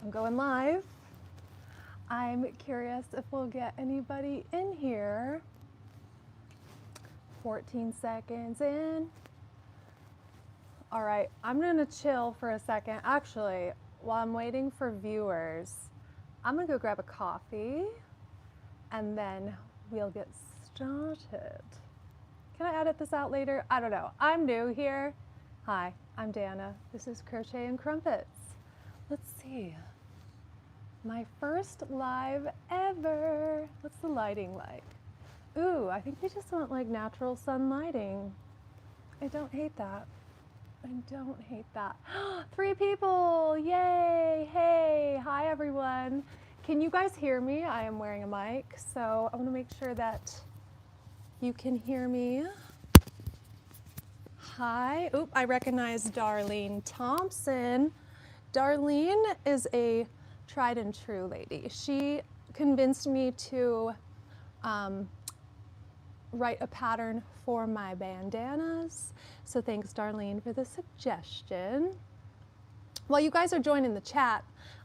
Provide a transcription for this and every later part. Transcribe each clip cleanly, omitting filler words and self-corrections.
I'm going live. I'm curious if we'll get anybody in here. 14 seconds in. All right, I'm gonna chill for a second. Actually, while I'm waiting for viewers, I'm gonna go grab a coffee and then we'll get started. Can I edit this out later? I don't know. I'm new here. Hi, I'm Danna. This is Crochet and Crumpets. Let's see. My first live ever. What's the lighting like? Ooh, I think we just want like natural sun lighting. I don't hate that. I don't hate that. 3 people, yay, hey, hi everyone. Can you guys hear me? I am wearing a mic, so I wanna make sure that you can hear me. Hi, oop, I recognize Darlene Thompson. Darlene is a tried and true lady. She convinced me to write a pattern for my bandanas. So thanks, Darlene, for the suggestion. While you guys are joining the chat,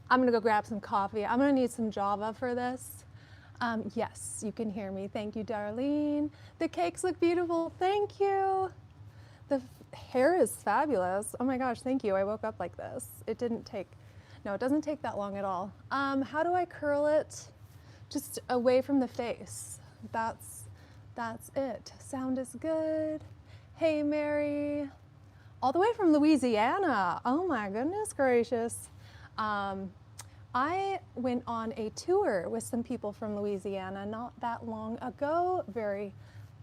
I'm gonna go grab some coffee. I'm gonna need some Java for this. Yes, you can hear me. Thank you, Darlene. The cakes look beautiful. Thank you. The hair is fabulous. Oh my gosh, thank you. I woke up like this. It doesn't take that long at all. How do I curl it? Just away from the face. That's it. Sound is good. Hey, Mary. All the way from Louisiana. Oh my goodness gracious. I went on a tour with some people from Louisiana not that long ago. Very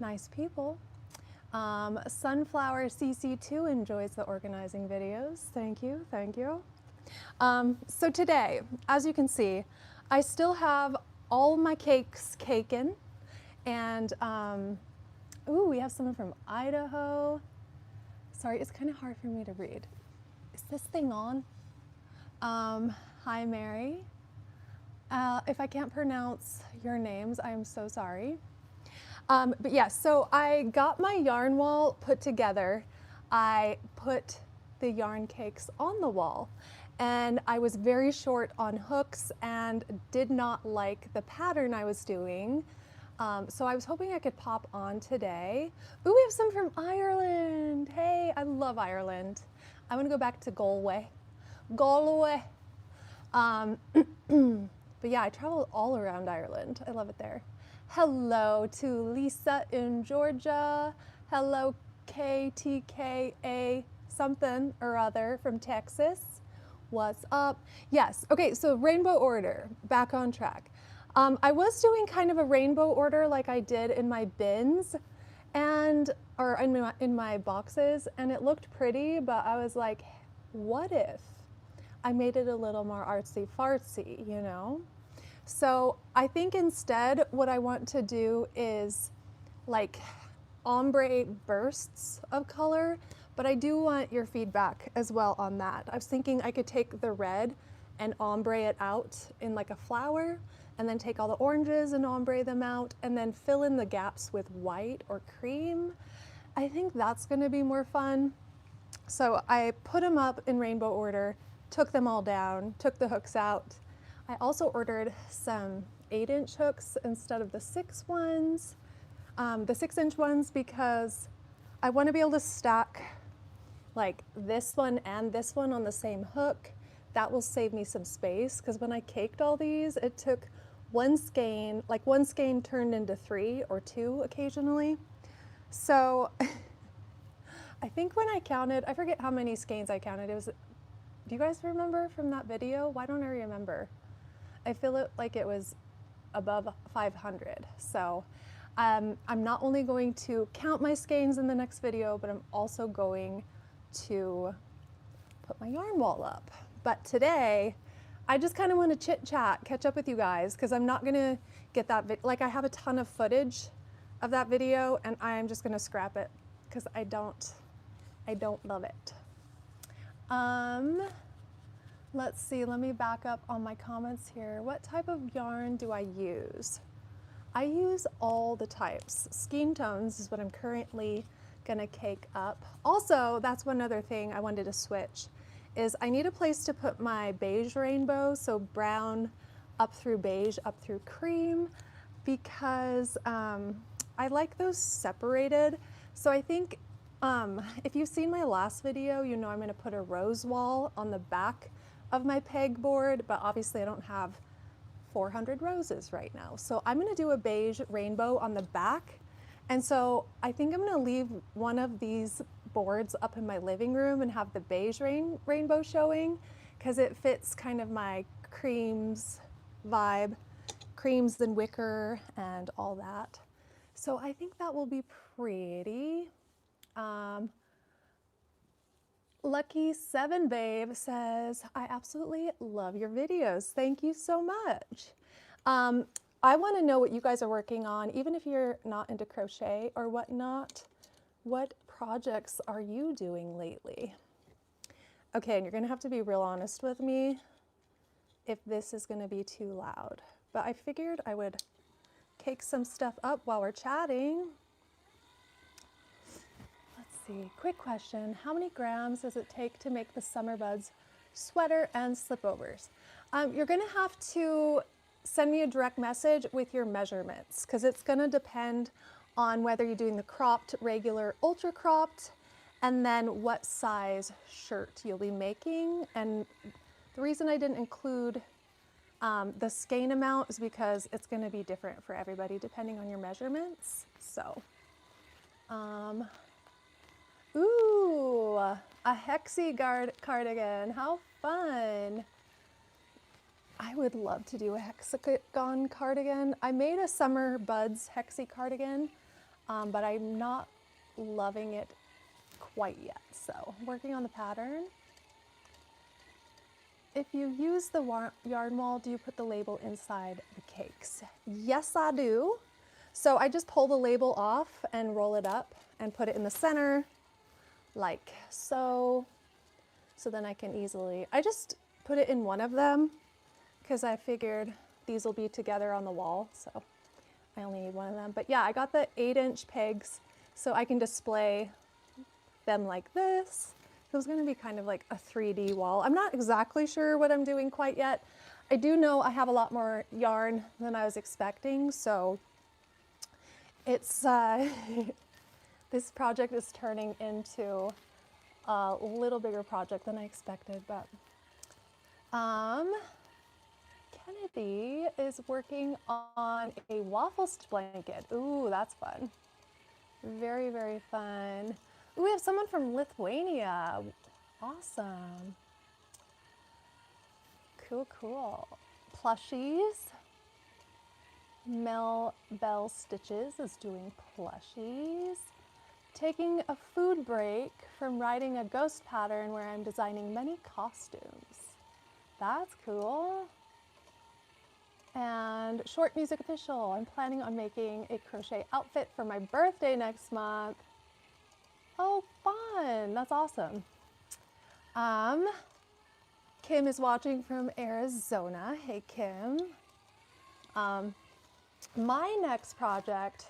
nice people. Sunflower CC2 enjoys the organizing videos. Thank you, thank you. So today, as you can see, I still have all my cakes caken. And, ooh, we have someone from Idaho. Sorry, it's kind of hard for me to read. Is this thing on? Hi, Mary. If I can't pronounce your names, I am so sorry. But yeah, so I got my yarn wall put together. I put the yarn cakes on the wall. And I was very short on hooks and did not like the pattern I was doing. So I was hoping I could pop on today. Ooh, we have some from Ireland. Hey, I love Ireland. I want to go back to Galway. Galway. But yeah, I travel all around Ireland. I love it there. Hello to Lisa in Georgia. Hello KTKA something or other from Texas. What's up? Yes, okay, so rainbow order, back on track. I was doing kind of a rainbow order like I did in my bins or in my boxes, and it looked pretty, but I was like, what if I made it a little more artsy fartsy, you know? So I think instead what I want to do is like ombre bursts of color, but I do want your feedback as well on that. I was thinking I could take the red and ombre it out in like a flower, and then take all the oranges and ombre them out, and then fill in the gaps with white or cream. I think that's gonna be more fun. So I put them up in rainbow order, took them all down, took the hooks out. I also ordered some 8-inch hooks instead of the 6 ones. The 6-inch ones because I wanna be able to stack like this one and this one on the same hook. That will save me some space, because when I caked all these, it took one skein, like one skein turned into 3 or 2 occasionally. So I think when I counted, I forget how many skeins I counted. It was, do you guys remember from that video? Why don't I remember? I feel like it was above 500. So I'm not only going to count my skeins in the next video, but I'm also going to put my yarn wall up. But today, I just kind of want to chit chat, catch up with you guys, because I'm not gonna get that, like I have a ton of footage of that video and I'm just gonna scrap it because I don't love it. Let's see, let me back up on my comments here. What type of yarn do I use? I use all the types. Skein tones is what I'm currently gonna cake up. Also, that's one other thing I wanted to switch, is I need a place to put my beige rainbow, so brown up through beige, up through cream, because I like those separated. So I think if you've seen my last video, you know I'm gonna put a rose wall on the back of my pegboard, but obviously I don't have 400 roses right now. So I'm gonna do a beige rainbow on the back. And so I think I'm gonna leave one of these boards up in my living room and have the beige rainbow showing, because it fits kind of my creams vibe, creams and wicker and all that. So I think that will be pretty. Lucky 7 Babe says, I absolutely love your videos. Thank you so much. I want to know what you guys are working on, even if you're not into crochet or whatnot. What projects are you doing lately? Okay, and you're going to have to be real honest with me if this is going to be too loud. But I figured I would cake some stuff up while we're chatting. Quick question, how many grams does it take to make the Summer Buds sweater and slipovers? You're gonna have to send me a direct message with your measurements, because it's gonna depend on whether you're doing the cropped, regular, ultra cropped, and then what size shirt you'll be making. And the reason I didn't include the skein amount is because it's gonna be different for everybody depending on your measurements. So, ooh, a hexie cardigan, how fun. I would love to do a hexagon cardigan. I made a Summer Buds hexie cardigan, but I'm not loving it quite yet. So working on the pattern. If you use the yarn wall, do you put the label inside the cakes? Yes, I do. So I just pull the label off and roll it up and put it in the center, like so. So then I can easily, I just put it in one of them because I figured these will be together on the wall. So I only need one of them. But yeah, I got the 8-inch pegs so I can display them like this. It was gonna be kind of like a 3D wall. I'm not exactly sure what I'm doing quite yet. I do know I have a lot more yarn than I was expecting. So it's, this project is turning into a little bigger project than I expected, but Kennedy is working on a waffle stitch blanket. Ooh, that's fun. Very, very fun. Ooh, we have someone from Lithuania. Awesome. Cool, cool. Plushies. Mel Bell Stitches is doing plushies. Taking a food break from writing a ghost pattern where I'm designing many costumes. That's cool. And Short Music Official, I'm planning on making a crochet outfit for my birthday next month. Oh, fun, that's awesome. Kim is watching from Arizona. Hey, Kim. My next project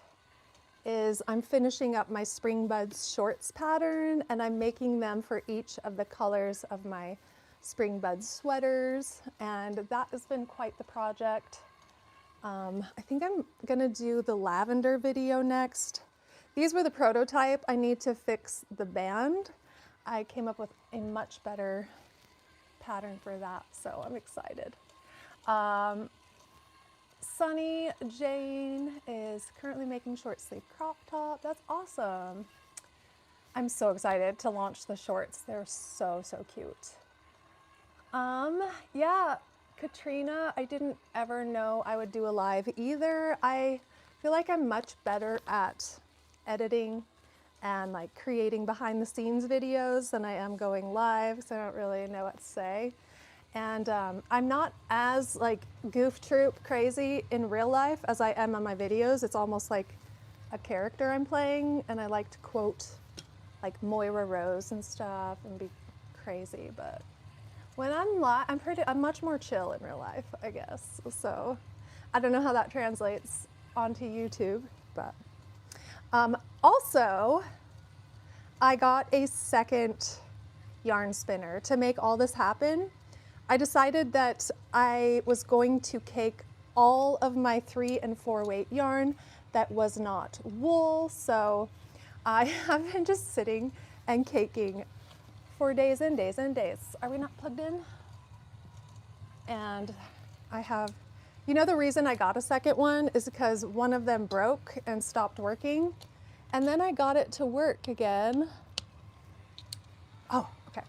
is I'm finishing up my Spring Buds shorts pattern, and I'm making them for each of the colors of my Spring Buds sweaters, and that has been quite the project. I think I'm gonna do the lavender video next. These were the prototype. I need to fix the band. I came up with a much better pattern for that, so I'm excited. Sunny Jane is currently making short sleeve crop top. That's awesome. I'm so excited to launch the shorts. They're so, so cute. Yeah, Katrina, I didn't ever know I would do a live either. I feel like I'm much better at editing and like creating behind the scenes videos than I am going live, so I don't really know what to say. And I'm not as like goof troop crazy in real life as I am on my videos. It's almost like a character I'm playing, and I like to quote like Moira Rose and stuff and be crazy, but when I'm live, I'm much more chill in real life, I guess. So I don't know how that translates onto YouTube, but also I got a second yarn spinner to make all this happen. I decided that I was going to cake all of my 3 and 4 weight yarn that was not wool. So I have been just sitting and caking for days and days and days. Are we not plugged in? And I have, you know, the reason I got a second one is because one of them broke and stopped working. And then I got it to work again. Oh, okay.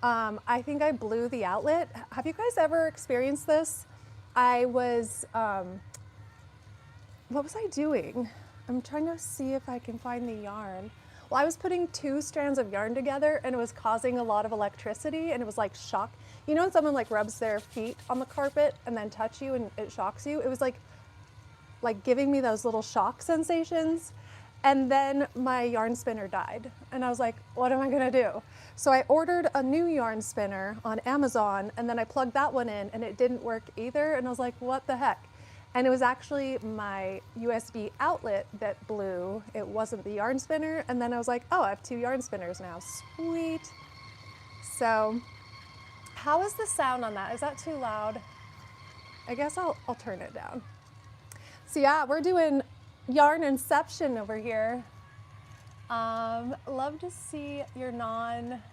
I think I blew the outlet. Have you guys ever experienced this? I was, what was I doing? I'm trying to see if I can find the yarn. Well, I was putting 2 strands of yarn together and it was causing a lot of electricity and it was like shock. You know when someone like rubs their feet on the carpet and then touch you and it shocks you? It was like giving me those little shock sensations. And then my yarn spinner died. And I was like, what am I gonna do? So I ordered a new yarn spinner on Amazon and then I plugged that one in and it didn't work either. And I was like, what the heck? And it was actually my USB outlet that blew. It wasn't the yarn spinner. And then I was like, oh, I have 2 yarn spinners now. Sweet. So how is the sound on that? Is that too loud? I guess I'll turn it down. So yeah, we're doing yarn inception over here. Love to see your non-fattening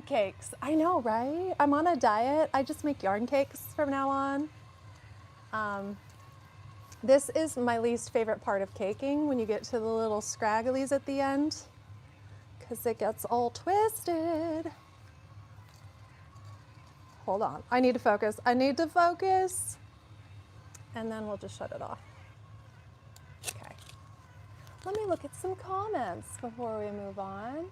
cakes. I know, right? I'm on a diet. I just make yarn cakes from now on. This is my least favorite part of caking, when you get to the little scragglies at the end, because it gets all twisted. Hold on, I need to focus. I need to focus. And then we'll just shut it off. Okay. Let me look at some comments before we move on.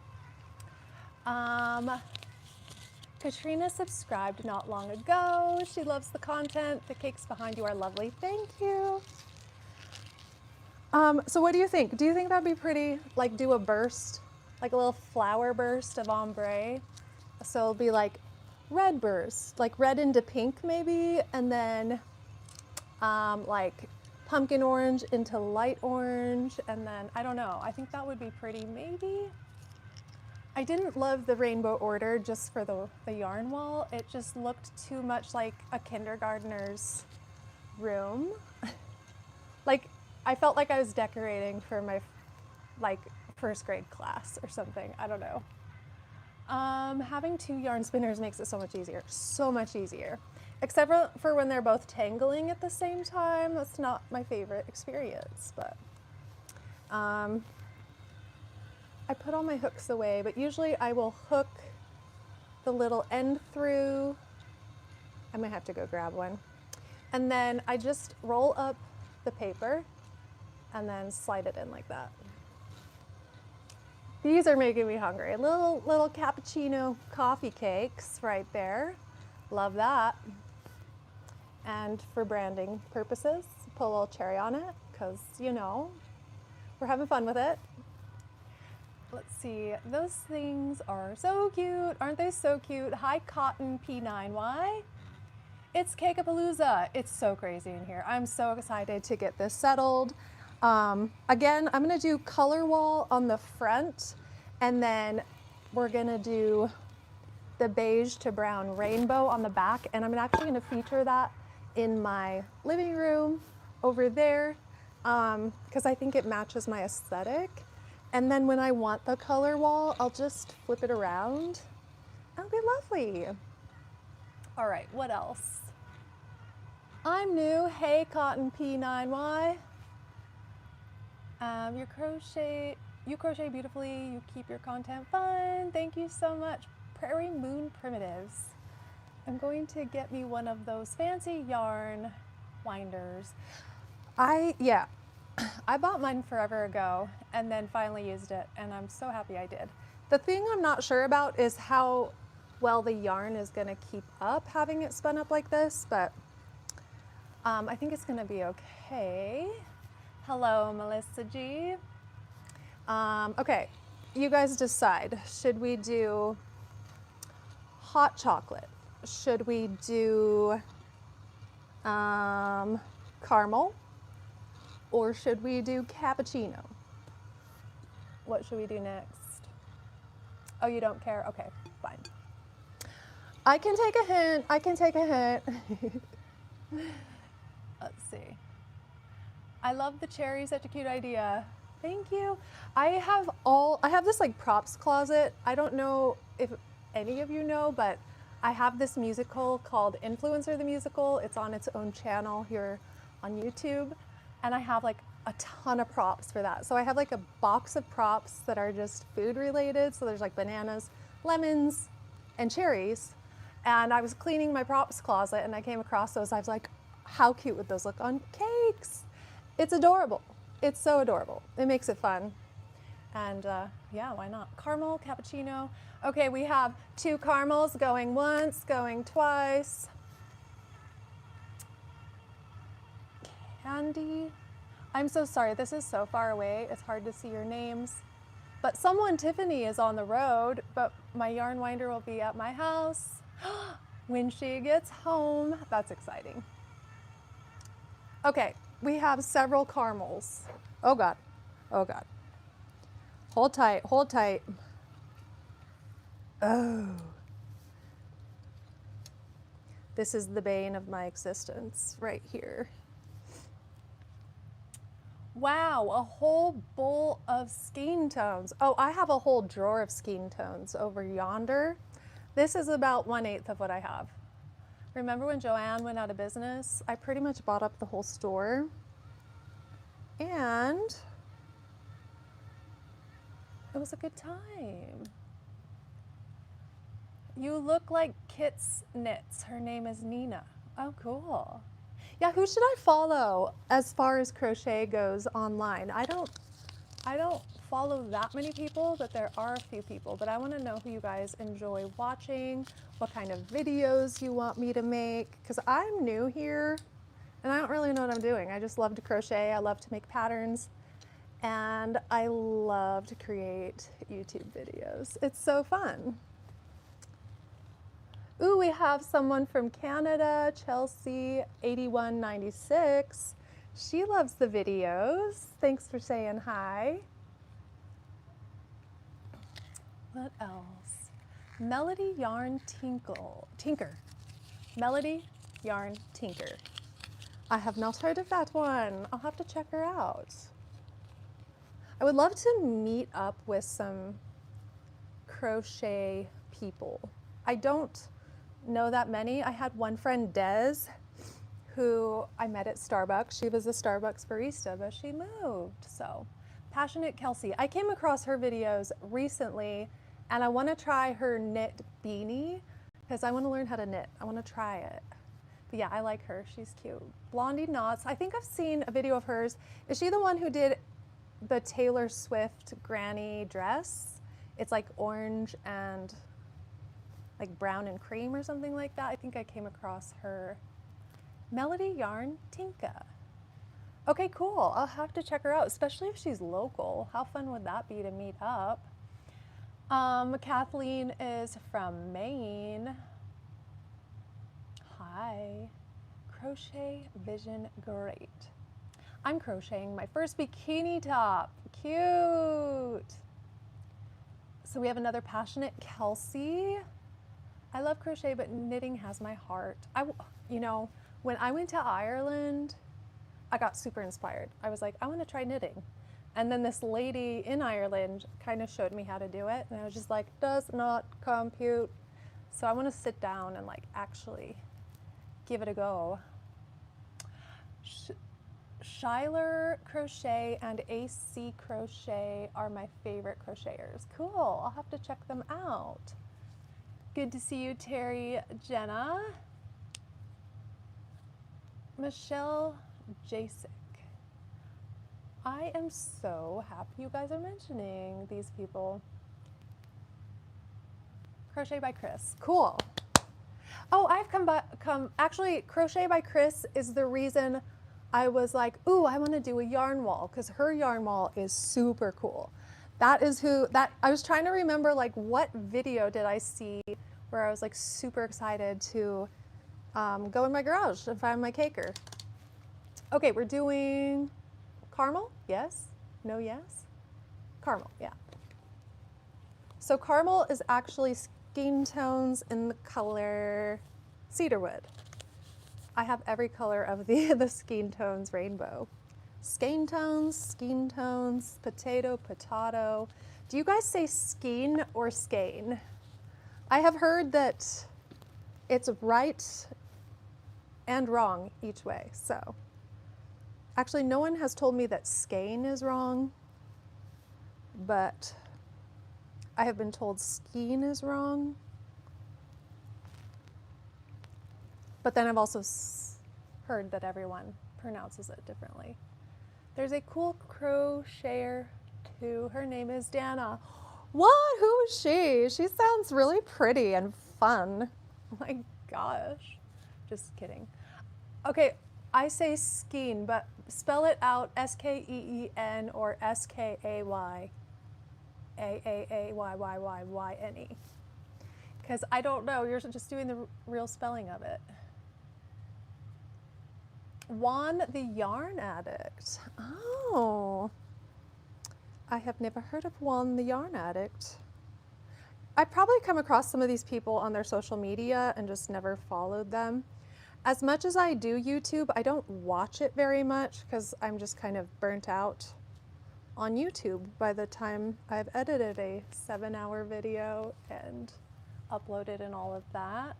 Katrina subscribed not long ago. She loves the content. The cakes behind you are lovely. Thank you. So what do you think? Do you think that'd be pretty, like do a burst, like a little flower burst of ombre? So it'll be like red burst, like red into pink maybe, and then like pumpkin orange into light orange, and then, I don't know, I think that would be pretty maybe. I didn't love the rainbow order just for the yarn wall. It just looked too much like a kindergartner's room. Like, I felt like I was decorating for my like first grade class or something. I don't know. Having 2 yarn spinners makes it so much easier. So much easier. Except for when they're both tangling at the same time. That's not my favorite experience, but I put all my hooks away, but usually I will hook the little end through. I might have to go grab one. And then I just roll up the paper and then slide it in like that. These are making me hungry. Little cappuccino coffee cakes right there. Love that. And for branding purposes, put a little cherry on it because, you know, we're having fun with it. Let's see, those things are so cute. Aren't they so cute? Hi, Cotton P9Y. It's Cake-a-palooza. It's so crazy in here. I'm so excited to get this settled. Again, I'm gonna do color wall on the front, and then we're gonna do the beige to brown rainbow on the back, and I'm actually gonna feature that in my living room over there, because I think it matches my aesthetic. And then when I want the color wall, I'll just flip it around. That'll be lovely. All right, what else? I'm new. Hey, Cotton P9Y. You crochet beautifully. You keep your content fun. Thank you so much. Prairie Moon Primitives. I'm going to get me one of those fancy yarn winders. Yeah. I bought mine forever ago and then finally used it, and I'm so happy I did. The thing I'm not sure about is how well the yarn is going to keep up having it spun up like this, but I think it's going to be okay. Hello, Melissa G. Okay, you guys decide. Should we do hot chocolate? Should we do caramel? Or should we do cappuccino? What should we do next? Oh, you don't care? Okay, fine. I can take a hint. I can take a hint. Let's see. I love the cherries. Such a cute idea. Thank you. I have this like props closet. I don't know if any of you know, but I have this musical called Influencer the Musical. It's on its own channel here on YouTube. And I have like a ton of props for that. So I have like a box of props that are just food related. So there's like bananas, lemons, and cherries. And I was cleaning my props closet and I came across those. I was like, how cute would those look on cakes? It's adorable. It's so adorable. It makes it fun. And yeah, why not? Caramel, cappuccino. Okay, we have 2 caramels going once, going twice. Candy. I'm so sorry, this is so far away. It's hard to see your names. But someone, Tiffany, is on the road, but my yarn winder will be at my house when she gets home. That's exciting. Okay, we have several caramels. Oh God, oh God. Hold tight, hold tight. Oh. This is the bane of my existence right here. Wow, a whole bowl of skein tones. Oh, I have a whole drawer of skein tones over yonder. This is about 1/8 of what I have. Remember when Joanne went out of business? I pretty much bought up the whole store. And it was a good time. You look like Kit's Knits. Her name is Nina. Oh, cool. Yeah, who should I follow as far as crochet goes online? I don't follow that many people, but there are a few people. But I want to know who you guys enjoy watching, what kind of videos you want me to make, because I'm new here and I don't really know what I'm doing. I just love to crochet. I love to make patterns. And I love to create YouTube videos. It's so fun. Ooh, we have someone from Canada, Chelsea 8196. She loves the videos. Thanks for saying hi. What else? Melody Yarn Tinker. Melody Yarn Tinker. I have not heard of that one. I'll have to check her out. I would love to meet up with some crochet people. I don't know that many. I had one friend, Des, who I met at Starbucks. She was a Starbucks barista, but she moved. So, Passionate Kelsey. I came across her videos recently, and I want to try her knit beanie because I want to learn how to knit. I want to try it. But yeah, I like her. She's cute. Blondie Knots. I think I've seen a video of hers. Is she the one who did the Taylor Swift granny dress? It's like orange and like brown and cream or something like that. I think I came across her. Melody Yarn Tinka. Okay, cool. I'll have to check her out, especially if she's local. How fun would that be to meet up? Kathleen is from Maine. Hi. Crochet Vision Great. I'm crocheting my first bikini top. Cute. So we have another Passionate Kelsey. I love crochet, but knitting has my heart. You know, when I went to Ireland, I got super inspired. I was like, I want to try knitting. And then this lady in Ireland kind of showed me how to do it. And I was just like, does not compute. So I want to sit down and like actually give it a go. Schuyler Crochet and AC Crochet are my favorite crocheters. Cool, I'll have to check them out. Good to see you, Terry, Jenna. Michelle Jasek. I am so happy you guys are mentioning these people. Crochet by Chris. Cool. Oh, I've actually, Crochet by Chris is the reason I was like, ooh, I want to do a yarn wall, because her yarn wall is super cool. That is I was trying to remember like what video did I see where I was like super excited to go in my garage and find my caker. Okay, we're doing caramel, yes, no, yes, caramel, yeah. So So caramel is actually skin tones in the color cedarwood. I have every color of the skin tones rainbow. Skin tones, potato, potato. Do you guys say skein or skein? I have heard that it's right and wrong each way, so. Actually, no one has told me that skein is wrong, but I have been told skein is wrong. But then I've also heard that everyone pronounces it differently. There's a cool crocheter too. Her name is Danna. What? Who is she? She sounds really pretty and fun. Oh my gosh. Just kidding. Okay, I say skein, but spell it out S-K-E-E-N or S-K-A-Y-A-A-A-Y-Y-Y-Y-N-E. Because I don't know, you're just doing the real spelling of it. Juan the Yarn Addict. Oh, I have never heard of Juan the Yarn Addict. I probably come across some of these people on their social media and just never followed them. As much as I do YouTube, I don't watch it very much because I'm just kind of burnt out on YouTube by the time I've edited a 7-hour video and uploaded and all of that.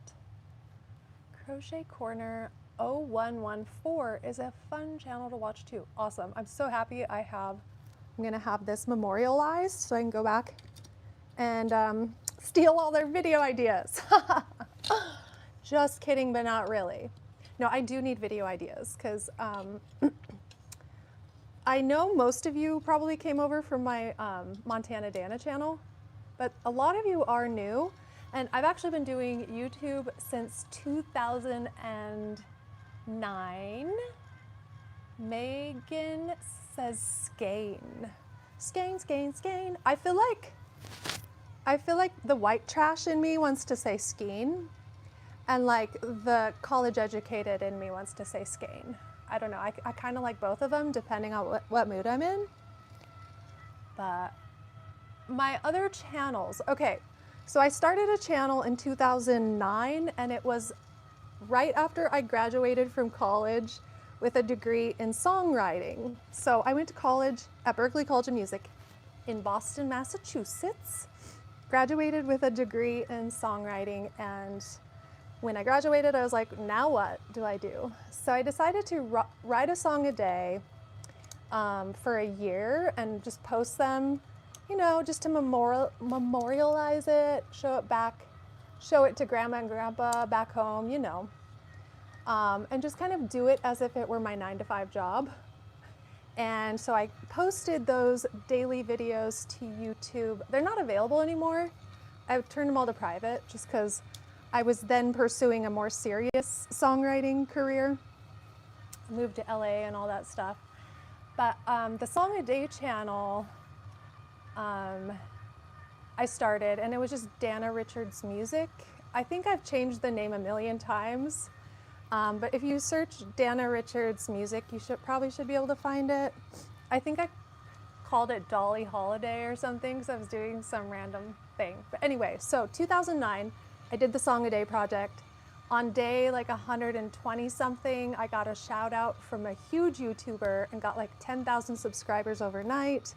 Crochet Corner 0114 is a fun channel to watch too. Awesome. I'm so happy I'm gonna have this memorialized so I can go back and steal all their video ideas. Just kidding, but not really. No, I do need video ideas because I know most of you probably came over from my Montana Danna channel, but a lot of you are new, and I've actually been doing YouTube since 2009. Megan says skein. Skein, skein, skein. I feel like the white trash in me wants to say skein, and like the college educated in me wants to say skein. I don't know, I kind of like both of them depending on what mood I'm in. But my other channels, okay, so I started a channel in 2009 and it was right after I graduated from college with a degree in songwriting. So I went to college at Berklee College of Music in Boston, Massachusetts, graduated with a degree in songwriting, and when I graduated, I was like, now what do I do? So I decided to write a song a day for a year and just post them, you know, just to memorialize it, show it to grandma and grandpa back home, you know, and just kind of do it as if it were my 9-to-5 job. And so I posted those daily videos to YouTube. They're not available anymore. I've turned them all to private just because I was then pursuing a more serious songwriting career. I moved to LA and all that stuff. But the Song a Day channel, I started, and it was just Danna Richards Music. I think I've changed the name a million times. But if you search Danna Richards Music, you probably should be able to find it. I think I called it Dolly Holiday or something because I was doing some random thing. But anyway, so 2009, I did the Song a Day project. On day like 120 something, I got a shout out from a huge YouTuber and got like 10,000 subscribers overnight.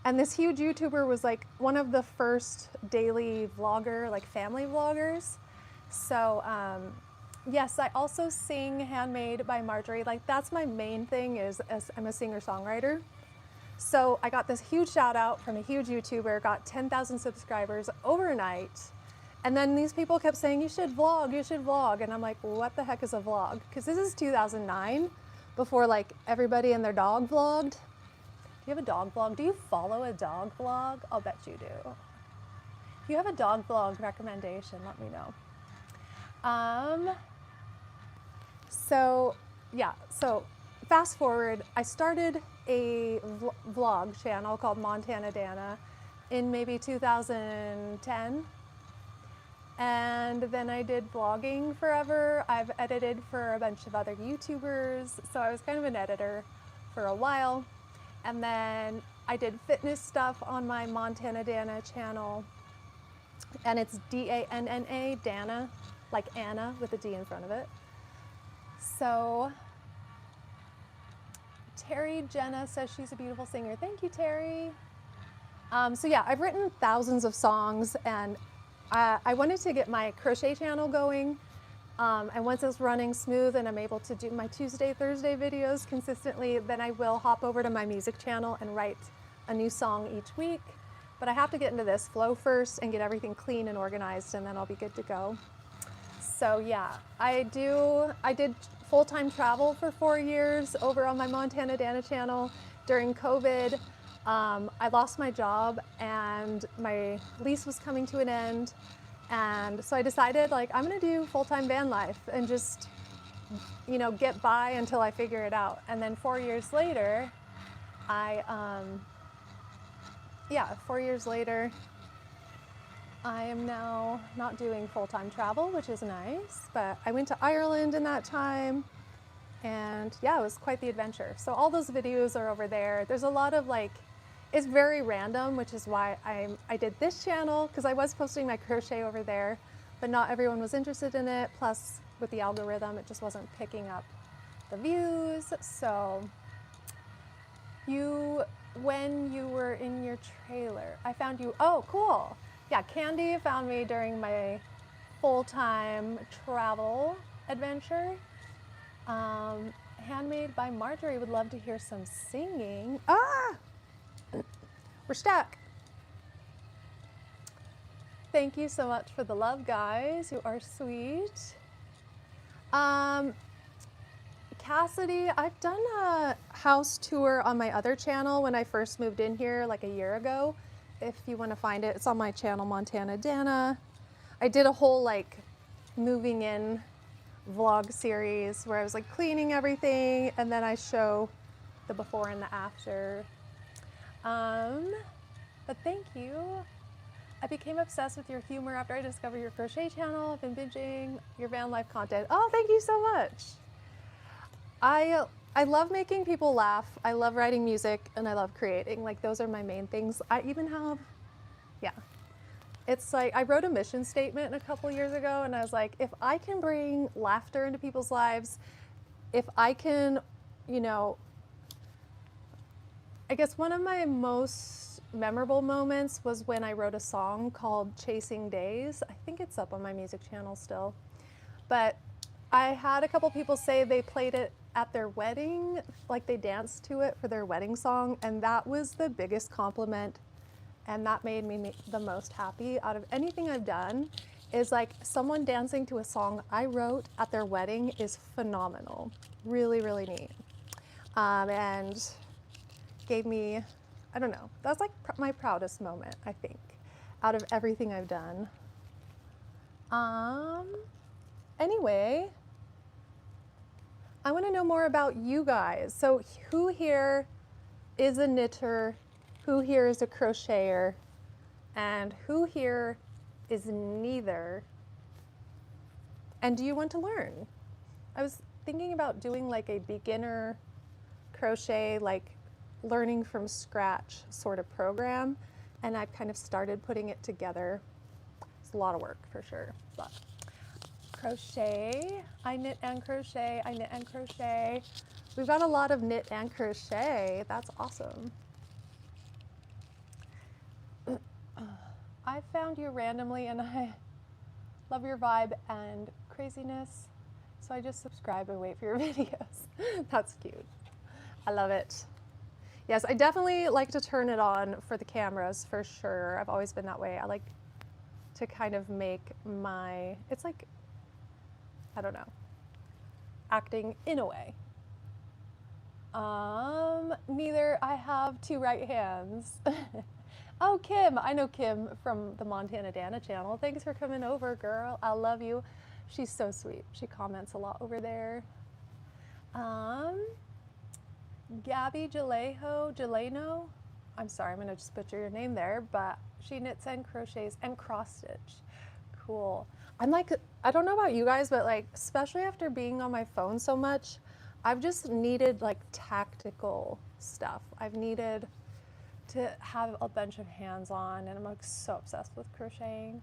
And this huge YouTuber was like one of the first daily vlogger, like family vloggers. So yes, I also sing Handmade by Marjorie. Like that's my main thing is I'm a singer-songwriter. So I got this huge shout out from a huge YouTuber, got 10,000 subscribers overnight. And then these people kept saying, you should vlog, you should vlog. And I'm like, what the heck is a vlog? Because this is 2009, before like everybody and their dog vlogged. Do you have a dog vlog? Do you follow a dog vlog? I'll bet you do. If you have a dog vlog recommendation, let me know. So yeah, so fast forward, I started a vlog channel called Montana Danna in maybe 2010. And then I did blogging forever. I've edited for a bunch of other YouTubers. So I was kind of an editor for a while. And then I did fitness stuff on my Montana Danna channel. and it's D-A-N-N-A, Danna, like Anna with a D in front of it. So Terry Jenna says she's a beautiful singer. Thank you, Terry. So yeah, I've written thousands of songs, and I wanted to get my crochet channel going. And once it's running smooth and I'm able to do my Tuesday, Thursday videos consistently, then I will hop over to my music channel and write a new song each week. But I have to get into this flow first and get everything clean and organized, and then I'll be good to go. So yeah, I did full-time travel for 4 years over on my Montana Danna channel. During COVID, I lost my job and my lease was coming to an end. And so I decided, like, I'm gonna do full-time van life and just, you know, get by until I figure it out. And then 4 years later, 4 years later, I am now not doing full-time travel, which is nice, but I went to Ireland in that time, and yeah, it was quite the adventure. So all those videos are over there. There's a lot of, like, it's very random, which is why I did this channel, because I was posting my crochet over there, but not everyone was interested in it. Plus, with the algorithm, it just wasn't picking up the views. So when you were in your trailer, I found you. Oh, cool. Yeah, Candy found me during my full-time travel adventure. Handmade by Marjorie would love to hear some singing. Ah! We're stuck. Thank you so much for the love, guys. You are sweet. Cassidy, I've done a house tour on my other channel when I first moved in here like a year ago. If you want to find it, it's on my channel, Montana Danna. I did a whole like moving in vlog series where I was like cleaning everything, and then I show the before and the after. But thank you. I became obsessed with your humor after I discovered your crochet channel. I've been binging your van life content. Oh, thank you so much. I love making people laugh. I love writing music, and I love creating. Like, those are my main things. I even have, yeah. It's like, I wrote a mission statement a couple years ago, and I was like, if I can bring laughter into people's lives, if I can, you know, I guess one of my most memorable moments was when I wrote a song called Chasing Days. I think it's up on my music channel still. But I had a couple people say they played it at their wedding, like they danced to it for their wedding song, and that was the biggest compliment, and that made me the most happy out of anything I've done. Is like someone dancing to a song I wrote at their wedding is phenomenal. Really, really neat. And gave me, I don't know, that's like my proudest moment, I think, out of everything I've done. Anyway, I want to know more about you guys. So who here is a knitter? Who here is a crocheter? And who here is neither? And do you want to learn? I was thinking about doing like a beginner crochet, like learning from scratch sort of program, and I've kind of started putting it together. It's a lot of work for sure, but crochet, I knit and crochet, I knit and crochet. We've got a lot of knit and crochet. That's awesome. I found you randomly and I love your vibe and craziness, so I just subscribe and wait for your videos. That's cute. I love it. Yes, I definitely like to turn it on for the cameras for sure. I've always been that way. I like to kind of make my, it's like, I don't know, acting in a way. Neither. I have two right hands. Oh, Kim, I know Kim from the Montana Danna channel. Thanks for coming over, girl. I love you. She's so sweet. She comments a lot over there. Gabby Geleno, I'm sorry, I'm gonna just butcher your name there, but she knits and crochets and cross stitch. Cool. I'm like, I don't know about you guys, but like, especially after being on my phone so much, I've just needed like tactical stuff. I've needed to have a bunch of hands-on, and I'm like so obsessed with crocheting.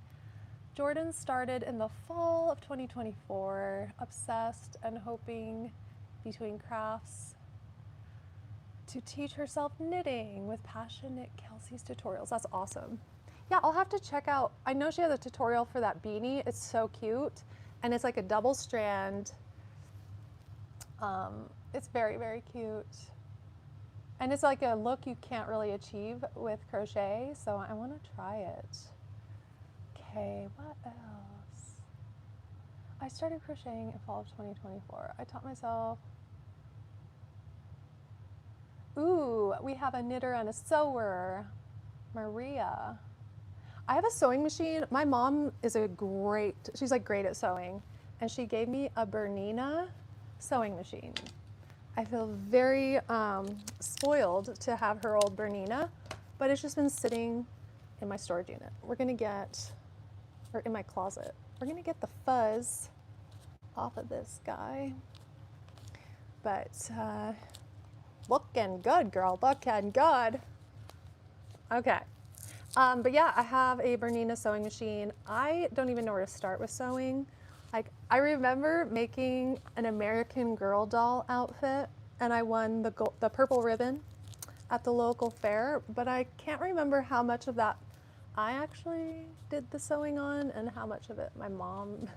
Jordan started in the fall of 2024, obsessed and hoping between crafts to teach herself knitting with passionate Kelsey's tutorials. That's awesome. Yeah, I'll have to check out, I know she has a tutorial for that beanie. It's so cute. And it's like a double strand. It's very, very cute. And it's like a look you can't really achieve with crochet, so I want to try it. Okay, what else? I started crocheting in fall of 2024. I taught myself. Ooh, we have a knitter and a sewer. Maria. I have a sewing machine. My mom is she's like great at sewing. And she gave me a Bernina sewing machine. I feel very spoiled to have her old Bernina, but it's just been sitting in my storage unit. We're gonna get, or in my closet, we're gonna get the fuzz off of this guy. But looking good, girl, looking good. Okay, but yeah, I have a Bernina sewing machine. I don't even know where to start with sewing. Like, I remember making an American Girl doll outfit, and I won the purple ribbon at the local fair, but I can't remember how much of that I actually did the sewing on and how much of it my mom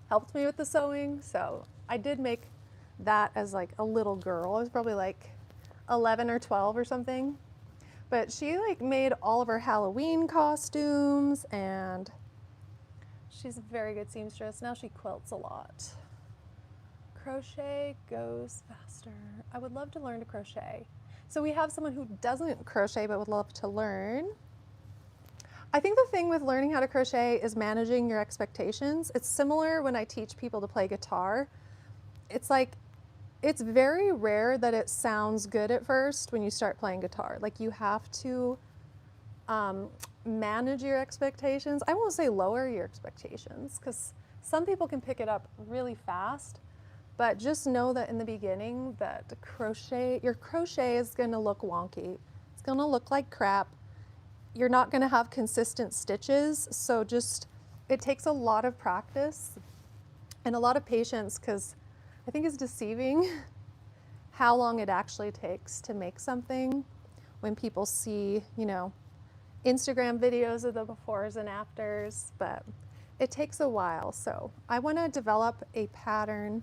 helped me with the sewing. So I did make that as like a little girl. I was probably like 11 or 12 or something. But she like made all of her Halloween costumes, and she's a very good seamstress. Now she quilts a lot. Crochet goes faster. I would love to learn to crochet. So we have someone who doesn't crochet but would love to learn. I think the thing with learning how to crochet is managing your expectations. It's similar when I teach people to play guitar. It's like, it's very rare that it sounds good at first when you start playing guitar. Like, you have to manage your expectations. I won't say lower your expectations, because some people can pick it up really fast, but just know that in the beginning that your crochet is gonna look wonky. It's gonna look like crap. You're not gonna have consistent stitches, so it takes a lot of practice and a lot of patience, because I think it's deceiving how long it actually takes to make something when people see, you know, Instagram videos of the befores and afters, but it takes a while. So I want to develop a pattern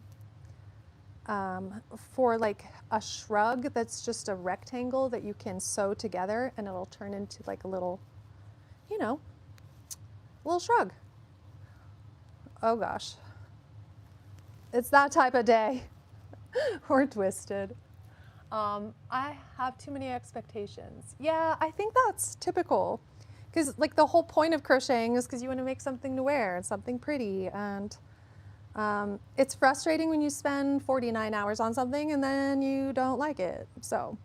for like a shrug that's just a rectangle that you can sew together, and it'll turn into like a little, you know, little shrug. Oh gosh. It's that type of day. We're twisted. I have too many expectations. Yeah, I think that's typical, because like the whole point of crocheting is because you want to make something to wear and something pretty, and it's frustrating when you spend 49 hours on something and then you don't like it. So,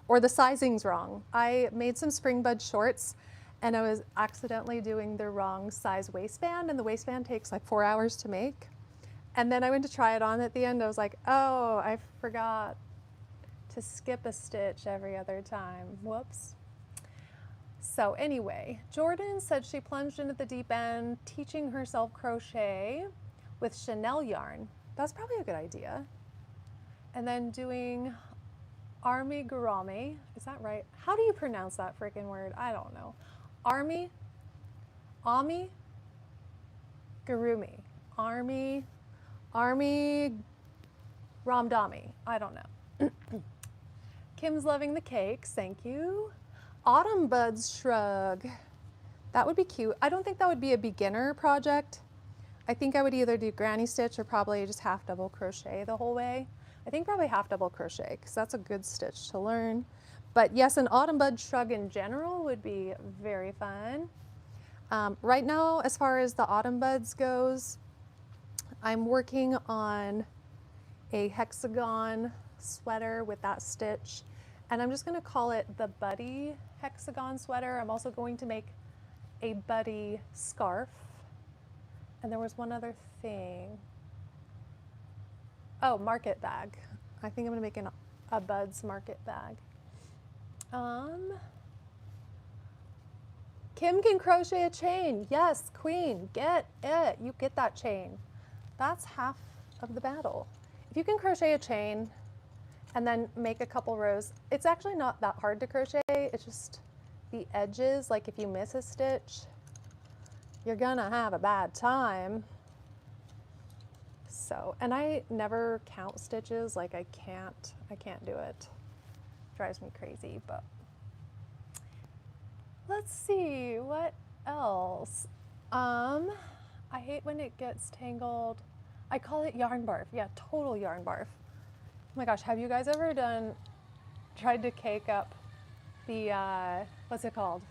or the sizing's wrong. I made some spring bud shorts and I was accidentally doing the wrong size waistband, and the waistband takes like 4 hours to make. And then I went to try it on at the end. I was like, oh, I forgot to skip a stitch every other time. Whoops. So anyway, Jordan said she plunged into the deep end, teaching herself crochet with Chanel yarn. That's probably a good idea. And then doing amigurumi. Is that right? How do you pronounce that freaking word? I don't know. Amigurumi. Army Ramdami. I don't know. Kim's loving the cakes. Thank you. Autumn Buds Shrug. That would be cute. I don't think that would be a beginner project. I think I would either do granny stitch or probably just half double crochet the whole way. I think probably half double crochet, because that's a good stitch to learn. But yes, an autumn bud shrug in general would be very fun. Right now, as far as the autumn buds goes, I'm working on a hexagon sweater with that stitch, and I'm just going to call it the Buddy hexagon sweater. I'm also going to make a Buddy scarf, and there was one other thing. Oh, market bag. I think I'm going to make a Bud's market bag. Kim can crochet a chain. Yes, queen, get it. You get that chain. That's half of the battle. If you can crochet a chain and then make a couple rows, it's actually not that hard to crochet. It's just the edges, like if you miss a stitch, you're gonna have a bad time. So, and I never count stitches, like I can't do it. Drives me crazy, but let's see, what else? I hate when it gets tangled. I call it yarn barf. Yeah, total yarn barf. Oh my gosh, have you guys ever tried to cake up the, what's it called?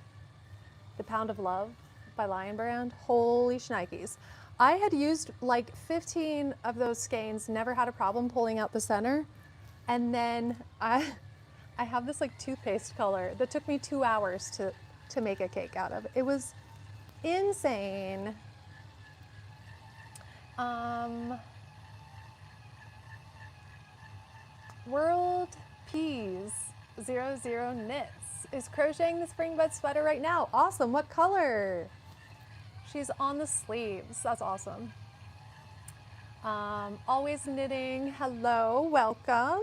The Pound of Love by Lion Brand? Holy shnikes. I had used like 15 of those skeins, never had a problem pulling out the center. And then I have this like toothpaste color that took me 2 hours to make a cake out of. It was insane. World Peas 00 Knits is crocheting the spring bud sweater right now. Awesome, what color? She's on the sleeves, that's awesome. Always Knitting, hello, welcome.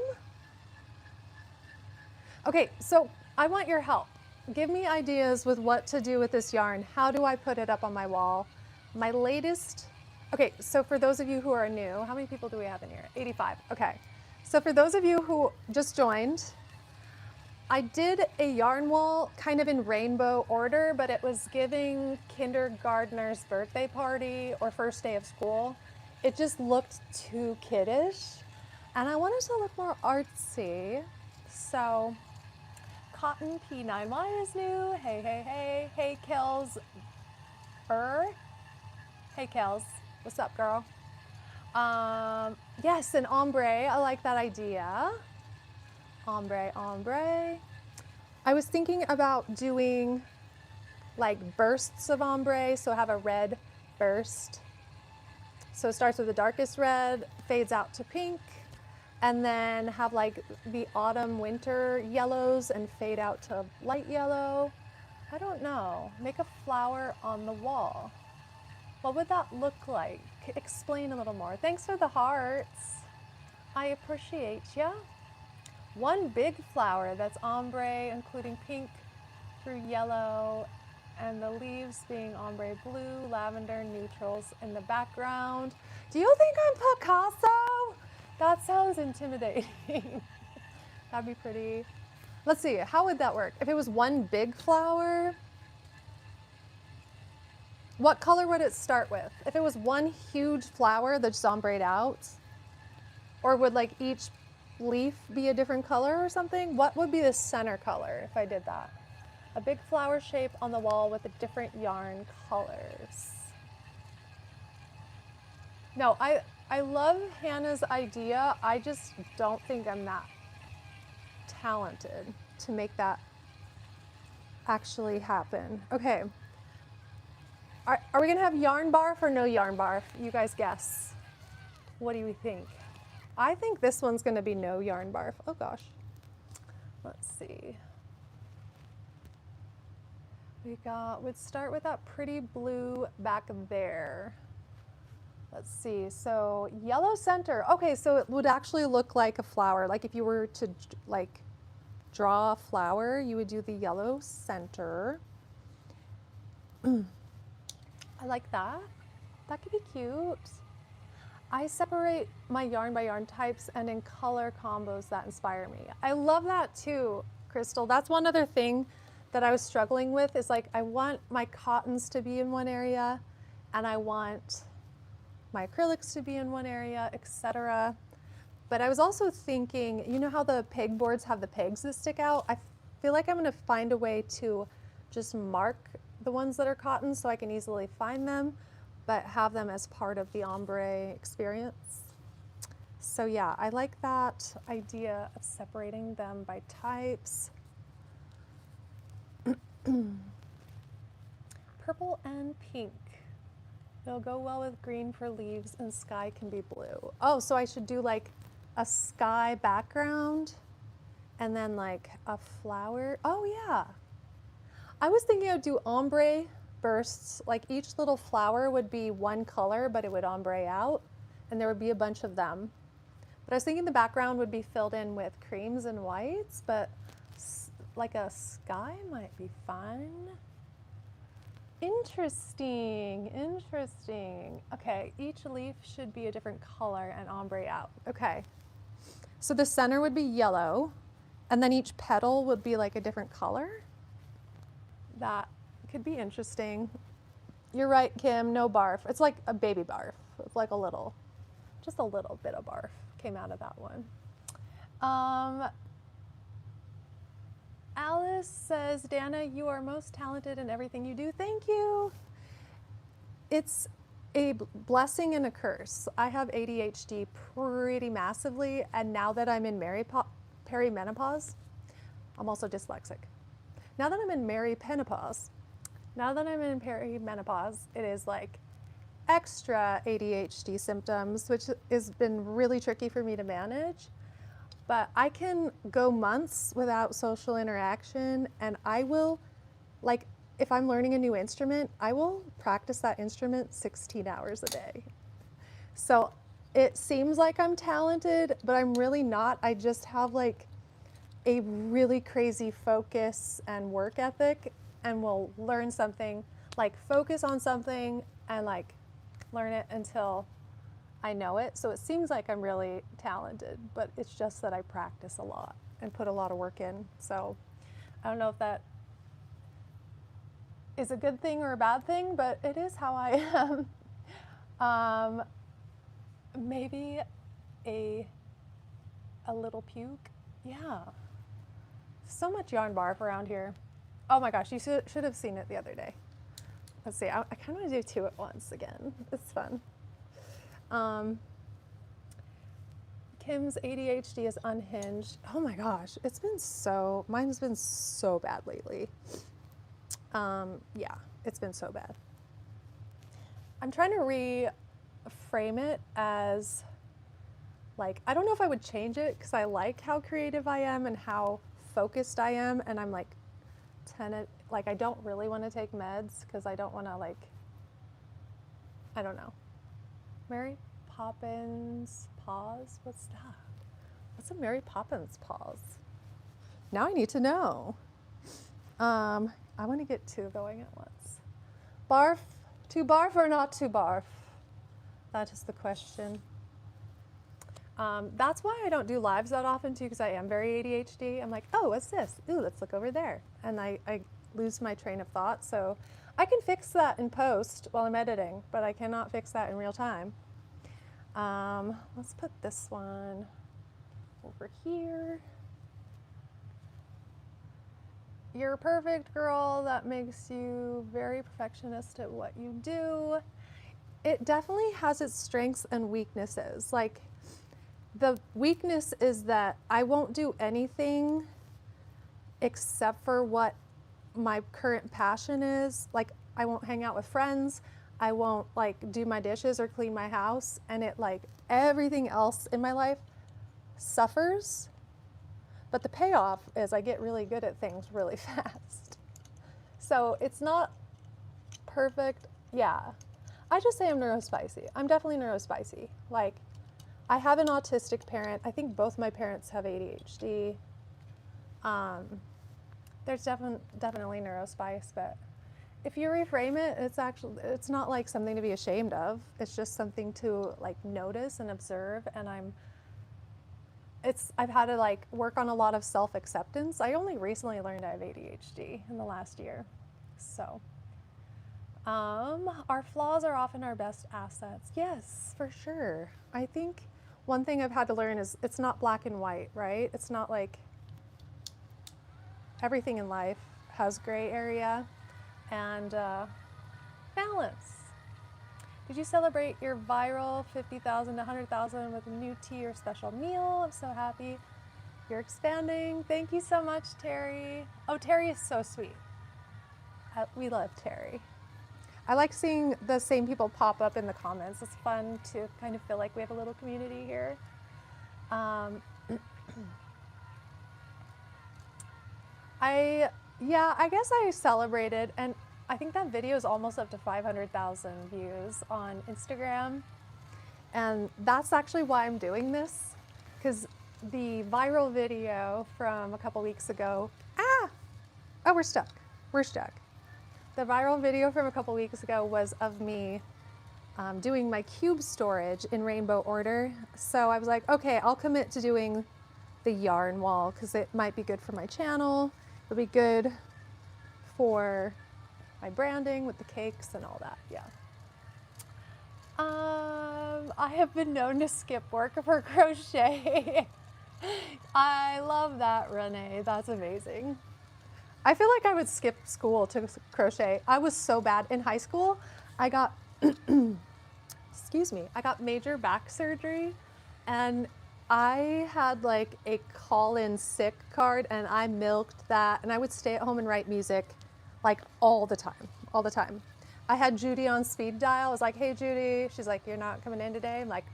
Okay, so I want your help. Give me ideas with what to do with this yarn. How do I put it up on my wall? My latest, okay, so for those of you who are new, how many people do we have in here? 85, okay. So for those of you who just joined, I did a yarn wall kind of in rainbow order, but it was giving kindergartner's birthday party or first day of school. It just looked too kiddish, and I wanted to look more artsy. So Cotton P91 is new. Hey, hey, hey. Hey, Kels. Hey, Kels. What's up, girl? Yes, an ombre. I like that idea. Ombre, ombre. I was thinking about doing like bursts of ombre, so have a red burst. So it starts with the darkest red, fades out to pink, and then have like the autumn winter yellows and fade out to light yellow. I don't know. Make a flower on the wall. What would that look like? Explain a little more. Thanks for the hearts. I appreciate ya. One big flower that's ombre, including pink through yellow, and the leaves being ombre blue, lavender, neutrals in the background. Do you think I'm Picasso? That sounds intimidating. That'd be pretty. Let's see, how would that work? If it was one big flower, what color would it start with? If it was one huge flower that's ombre'd out, or would like each leaf be a different color or something? What would be the center color if I did that? A big flower shape on the wall with the different yarn colors. No, I love Hannah's idea. I just don't think I'm that talented to make that actually happen. Okay. Are we gonna have yarn barf or no yarn barf? You guys guess. What do you think? I think this one's gonna be no yarn barf. Oh gosh. Let's see. We'd start with that pretty blue back there. Let's see, so yellow center. Okay, so it would actually look like a flower. Like if you were to like draw a flower, you would do the yellow center. I like that. That could be cute. I separate my yarn by yarn types and in color combos that inspire me. I love that too, Crystal. That's one other thing that I was struggling with is like, I want my cottons to be in one area and I want my acrylics to be in one area, etc. But I was also thinking, you know how the peg boards have the pegs that stick out? I feel like I'm gonna find a way to just mark the ones that are cotton so I can easily find them, but have them as part of the ombre experience. So yeah, I like that idea of separating them by types. Purple and pink. It'll go well with green for leaves and sky can be blue. Oh, so I should do like a sky background and then like a flower. Oh yeah. I was thinking I'd do ombre bursts, like each little flower would be one color, but it would ombre out, and there would be a bunch of them. But I was thinking the background would be filled in with creams and whites, but like a sky might be fun. Interesting, interesting. Okay, each leaf should be a different color and ombre out. Okay, so the center would be yellow, and then each petal would be like a different color. That could be interesting. You're right, Kim, no barf. It's like a baby barf. It's like a little, just a little bit of barf came out of that one. Alice says, Danna, you are most talented in everything you do. Thank you. It's a blessing and a curse. I have ADHD pretty massively, and now that I'm in perimenopause, I'm also dyslexic. Now that I'm in perimenopause, it is like extra ADHD symptoms, which has been really tricky for me to manage. But I can go months without social interaction, and I will, like, if I'm learning a new instrument, I will practice that instrument 16 hours a day. So it seems like I'm talented, but I'm really not. I just have like a really crazy focus and work ethic, and will learn something, like focus on something and like learn it until I know it. So it seems like I'm really talented, but it's just that I practice a lot and put a lot of work in. So I don't know if that is a good thing or a bad thing, but it is how I am. Maybe a little puke. Yeah. So much yarn barf around here. Oh my gosh, you should have seen it the other day. Let's see, I kind of want to do two at once again. It's fun. Kim's ADHD is unhinged. Oh my gosh, mine's been so bad lately. Yeah, it's been so bad. I'm trying to reframe it as like, I don't know if I would change it because I like how creative I am and how focused I am, and I'm like I don't really want to take meds because I don't want to like, I don't know. Mary Poppins pause? What's that? What's a Mary Poppins pause? Now I need to know. I want to get two going at once. Barf, to barf or not to barf? That is the question. That's why I don't do lives that often too, because I am very ADHD. I'm like, oh, what's this? Ooh, let's look over there. And I lose my train of thought. So I can fix that in post while I'm editing, but I cannot fix that in real time. Let's put this one over here. You're a perfect girl. That makes you very perfectionist at what you do. It definitely has its strengths and weaknesses. Like, the weakness is that I won't do anything except for what my current passion is. Like, I won't hang out with friends. I won't like do my dishes or clean my house, and it like everything else in my life suffers. But the payoff is I get really good at things really fast. So it's not perfect. Yeah. I just say I'm neurospicy. I'm definitely neurospicy. Like, I have an autistic parent. I think both my parents have ADHD. There's definitely neurospice, but if you reframe it, it's not like something to be ashamed of. It's just something to like notice and observe. And I've had to like work on a lot of self-acceptance. I only recently learned I have ADHD in the last year. So, our flaws are often our best assets. Yes, for sure. I think one thing I've had to learn is it's not black and white, right? It's not like everything in life has gray area and balance. Did you celebrate your viral 50,000 to 100,000 with a new tea or special meal? I'm so happy you're expanding. Thank you so much, Terry. Oh, Terry is so sweet. We love Terry. I like seeing the same people pop up in the comments. It's fun to kind of feel like we have a little community here. I Yeah, I guess I celebrated, and I think that video is almost up to 500,000 views on Instagram. And that's actually why I'm doing this, because the viral video from a couple weeks ago, oh, we're stuck. We're stuck. The viral video from a couple weeks ago was of me doing my cube storage in rainbow order. So I was like, okay, I'll commit to doing the yarn wall because it might be good for my channel. It'll be good for my branding with the cakes and all that, yeah. I have been known to skip work for crochet. I love that, Renee. That's amazing. I feel like I would skip school to crochet. I was so bad in high school. I got, excuse me, I got major back surgery, and I had like a call-in sick card, and I milked that, and I would stay at home and write music like all the time, all the time. I had Judy on speed dial. I was like, hey, Judy. She's like, you're not coming in today? I'm like,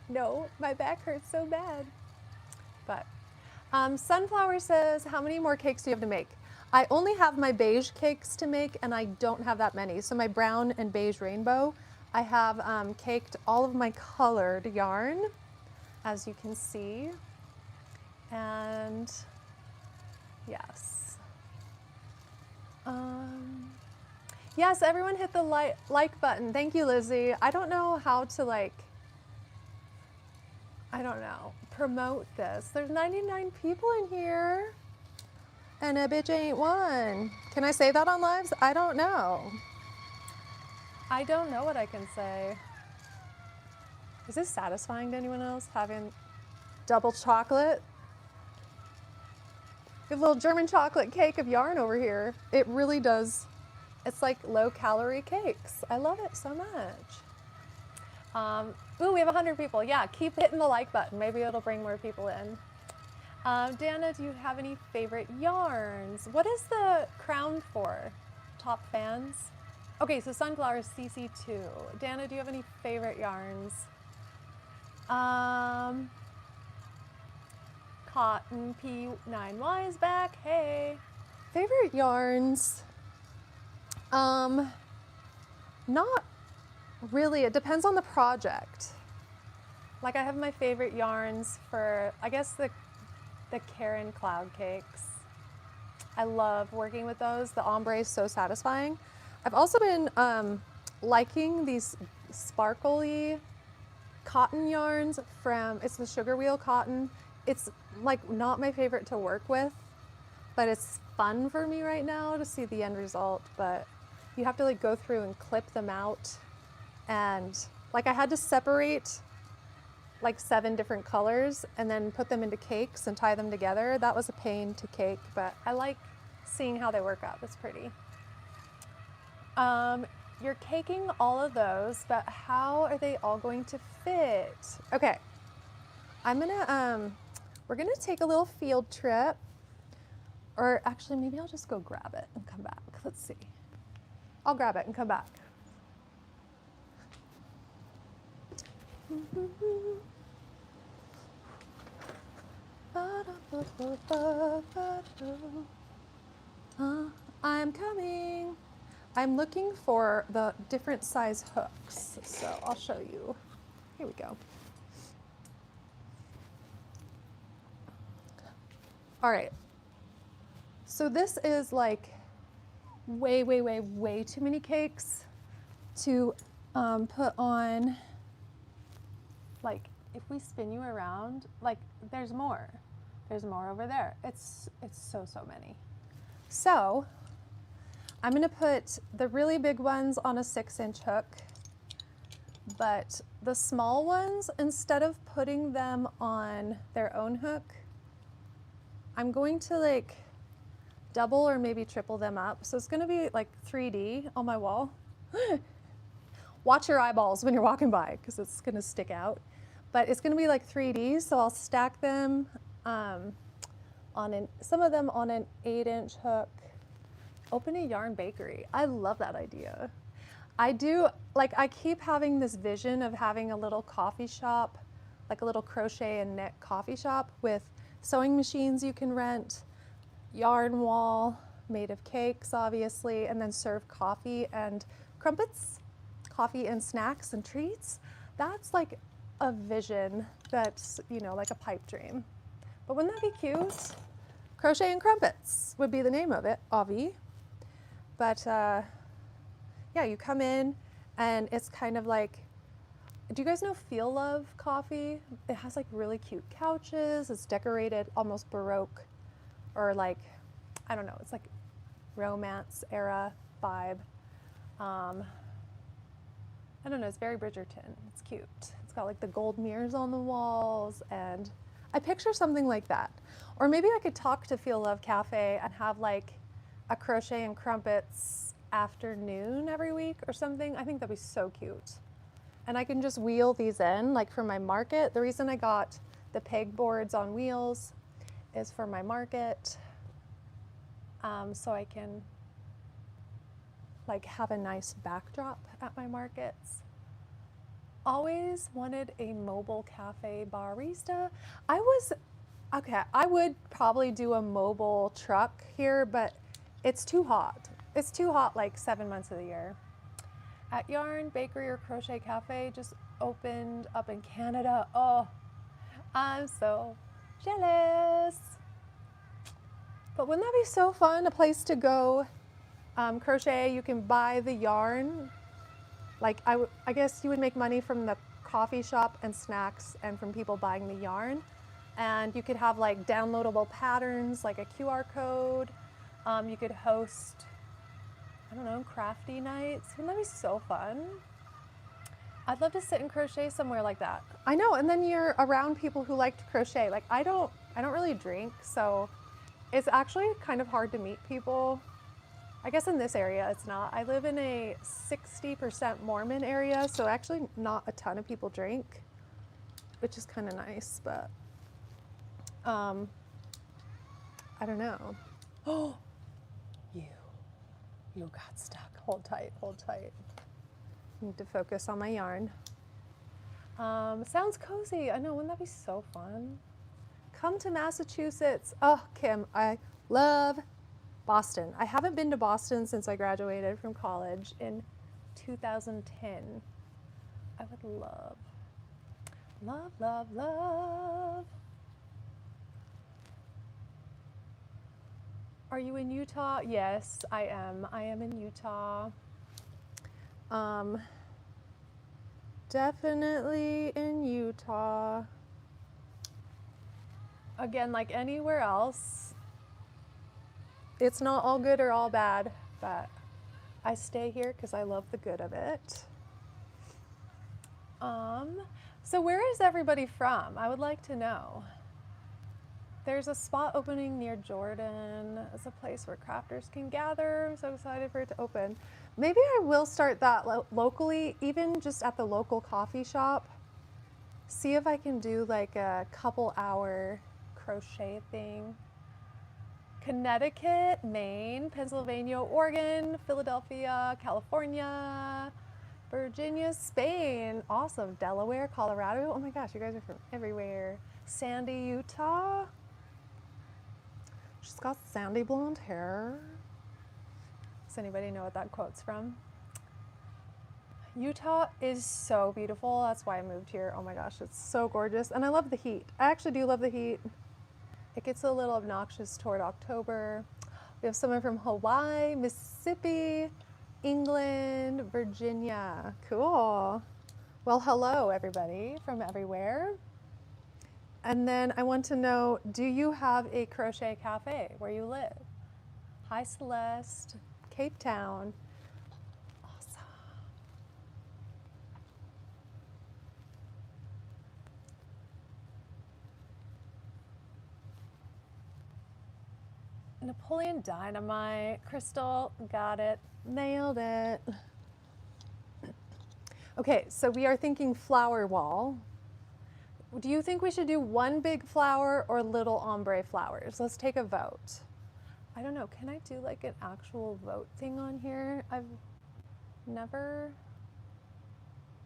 no, my back hurts so bad. But Sunflower says, how many more cakes do you have to make? I only have my beige cakes to make, and I don't have that many. So my brown and beige rainbow, I have caked all of my colored yarn, as you can see. And yes. Yes, everyone hit the like button. Thank you, Lizzie. I don't know how to promote this. There's 99 people in here and a bitch ain't one. Can I say that on lives? I don't know. I don't know what I can say. Is this satisfying to anyone else, having double chocolate? We have a little German chocolate cake of yarn over here. It really does. It's like low calorie cakes. I love it so much. Ooh, we have 100 people. Yeah, keep hitting the like button. Maybe it'll bring more people in. Danna, do you have any favorite yarns? What is the crown for? Top fans? Okay, so Sunflower is CC2. Danna, do you have any favorite yarns? Cotton P9Y is back. Hey. Favorite yarns? Not really. It depends on the project. Like I have my favorite yarns for, I guess, the Karen cloud cakes. I love working with those. The ombre is so satisfying. I've also been liking these sparkly cotton yarns from, it's the Sugar Wheel cotton. It's like not my favorite to work with, but it's fun for me right now to see the end result. But you have to like go through and clip them out. And like I had to separate like 7 different colors and then put them into cakes and tie them together. That was a pain to cake, but I like seeing how they work out. It's pretty. You're caking all of those, but how are they all going to fit? Okay, I'm gonna, we're gonna take a little field trip, or actually maybe I'll just go grab it and come back. Let's see. I'll grab it and come back. I'm coming. I'm looking for the different size hooks, so I'll show you. Here we go. All right. So this is like way too many cakes to put on. Like if we spin you around, like there's more. There's more over there. It's so many. So I'm gonna put the really big ones on a 6-inch hook, but the small ones, instead of putting them on their own hook, I'm going to like double or maybe triple them up. So it's gonna be like 3D on my wall. Watch your eyeballs when you're walking by because it's gonna stick out. But it's gonna be like 3D, so I'll stack them some of them on an 8-inch hook. Open a yarn bakery. I love that idea. I keep having this vision of having a little coffee shop, like a little crochet and knit coffee shop with sewing machines you can rent. yarn wall made of cakes, obviously, and then serve coffee and crumpets, coffee and snacks and treats. That's like a vision that's, you know, like a pipe dream. But wouldn't that be cute? Crochet and Crumpets would be the name of it, Avi. But yeah, you come in and it's kind of like, do you guys know Feel Love Coffee? It has like really cute couches. It's decorated almost Baroque or like, I don't know, it's like romance era vibe. I don't know, it's very Bridgerton. It's cute. It's got like the gold mirrors on the walls, and I picture something like that. Or maybe I could talk to Feel Love Cafe and have like a Crochet and Crumpets afternoon every week or something. I think that'd be so cute. And I can just wheel these in, like for my market. The reason I got the peg boards on wheels is for my market, so I can like have a nice backdrop at my markets. Always wanted a mobile cafe barista. I would probably do a mobile truck here, but it's too hot. It's too hot like 7 months of the year. At Yarn Bakery or Crochet Cafe just opened up in Canada. Oh, I'm so jealous. But wouldn't that be so fun? A place to go crochet. You can buy the yarn. Like I guess you would make money from the coffee shop and snacks and from people buying the yarn. And you could have like downloadable patterns, like a QR code. You could host, I don't know, crafty nights. Wouldn't that be so fun? I'd love to sit and crochet somewhere like that. I know, and then you're around people who like to crochet. Like I don't really drink, so it's actually kind of hard to meet people. I guess in this area it's not. I live in a 60% Mormon area, so actually not a ton of people drink, which is kind of nice, but I don't know. Oh, you got stuck. Hold tight, hold tight. Need to focus on my yarn. Sounds cozy. I know, wouldn't that be so fun? Come to Massachusetts. Oh, Kim, I love Boston. I haven't been to Boston since I graduated from college in 2010. I would love, love, love, love. Are you in Utah? Yes, I am. I am in Utah. Definitely in Utah. Again, like anywhere else, it's not all good or all bad, but I stay here because I love the good of it. So where is everybody from? I would like to know. There's a spot opening near Jordan. It's a place where crafters can gather. I'm so excited for it to open. Maybe I will start that locally, even just at the local coffee shop. See if I can do like a couple hour crochet thing. Connecticut, Maine, Pennsylvania, Oregon, Philadelphia, California, Virginia, Spain. Awesome. Delaware, Colorado. Oh my gosh, you guys are from everywhere. Sandy, Utah. She's got sandy blonde hair. Does anybody know what that quote's from? Utah is so beautiful. That's why I moved here. Oh my gosh, it's so gorgeous. And I love the heat. I actually do love the heat. It gets a little obnoxious toward October. We have someone from Hawaii, Mississippi, England, Virginia. Cool. Well, hello everybody from everywhere. And then I want to know, do you have a crochet cafe where you live? Hi Celeste, Cape Town. Awesome. Napoleon Dynamite, Crystal, got it, nailed it. Okay, so we are thinking flower wall. Do you think we should do one big flower or little ombre flowers? Let's take a vote. I don't know, can I do like an actual vote thing on here? I've never,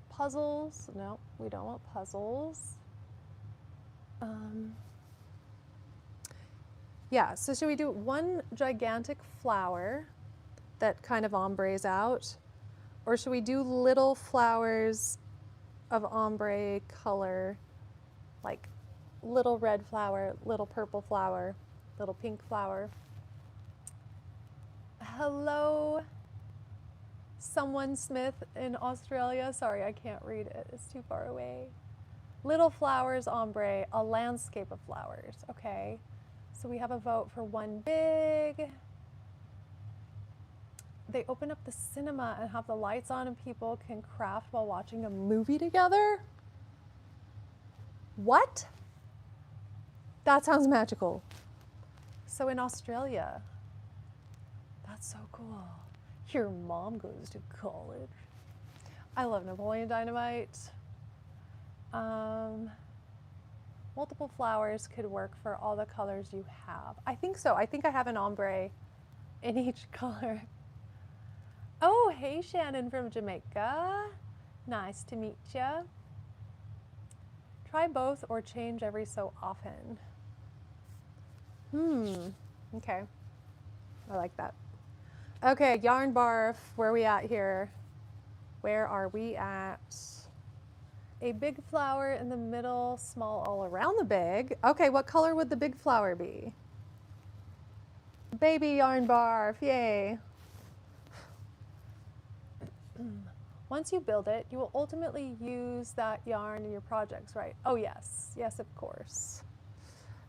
puzzles? No, we don't want puzzles. Yeah, so should we do one gigantic flower that kind of ombres out? Or should we do little flowers of ombre color, like little red flower, little purple flower, little pink flower? Hello, someone Smith in Australia. Sorry, I can't read it. It's too far away. Little flowers, ombre, a landscape of flowers. Okay, so we have a vote for one big. They open up the cinema and have the lights on and people can craft while watching a movie together? What? That sounds magical. So in Australia, that's so cool. Your mom goes to college. I love Napoleon Dynamite. Multiple flowers could work for all the colors you have. I think so. I think I have an ombre in each color. Oh, hey Shannon from Jamaica. Nice to meet ya. Try both or change every so often. Okay. I like that. Okay, yarn barf, where are we at here? Where are we at? A big flower in the middle, small all around the big. Okay, what color would the big flower be? Baby yarn barf, yay. Once you build it, you will ultimately use that yarn in your projects, right? Oh yes, yes of course.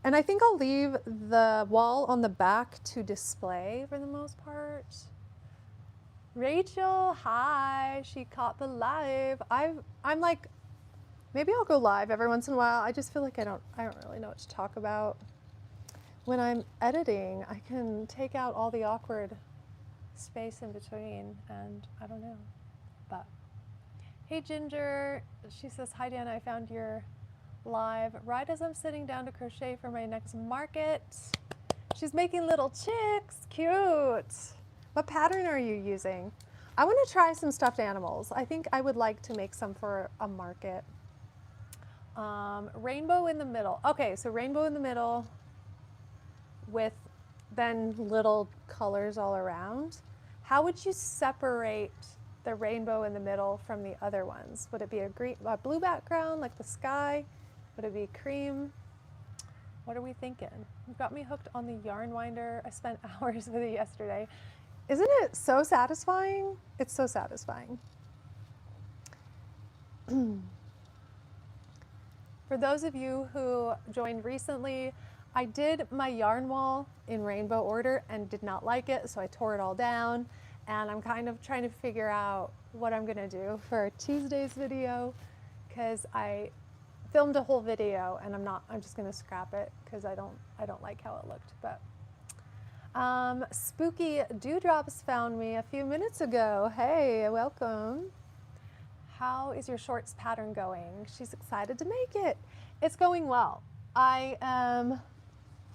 And I think I'll leave the wall on the back to display for the most part. Rachel, hi, she caught the live. I'm like, maybe I'll go live every once in a while. I just feel like I don't really know what to talk about. When I'm editing, I can take out all the awkward space in between and I don't know. But hey Ginger, she says, hi Danna, I found your live right as I'm sitting down to crochet for my next market. She's making little chicks, cute. What pattern are you using? I want to try some stuffed animals. I think I would like to make some for a market. Rainbow in the middle. Okay, so rainbow in the middle with then little colors all around. How would you separate the rainbow in the middle from the other ones? Would it be a blue background like the sky? Would it be cream? What are we thinking? You've got me hooked on the yarn winder. I spent hours with it yesterday. Isn't it so satisfying? It's so satisfying. For those of you who joined recently, I did my yarn wall in rainbow order and did not like it, so I tore it all down. And I'm kind of trying to figure out what I'm gonna do for Tuesday's video, because I filmed a whole video and I'm just gonna scrap it because I don't like how it looked. But Spooky Dewdrops found me a few minutes ago. Hey, welcome. How is your shorts pattern going? She's excited to make it. It's going well. I am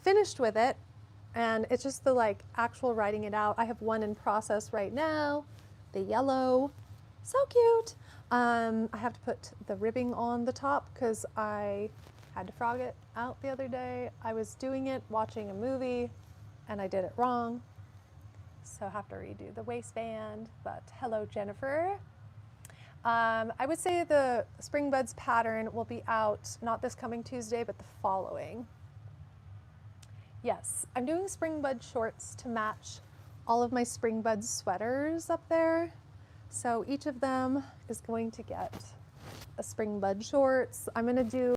finished with it and it's just the actual writing it out. I have one in process right now, the yellow, so cute. I have to put the ribbing on the top because I had to frog it out the other day. I was doing it watching a movie and I did it wrong. So I have to redo the waistband, but hello Jennifer. I would say the Spring Buds pattern will be out not this coming Tuesday, but the following. Yes, I'm doing Spring Bud shorts to match all of my Spring Bud sweaters up there. So each of them is going to get a Spring Bud shorts. I'm gonna do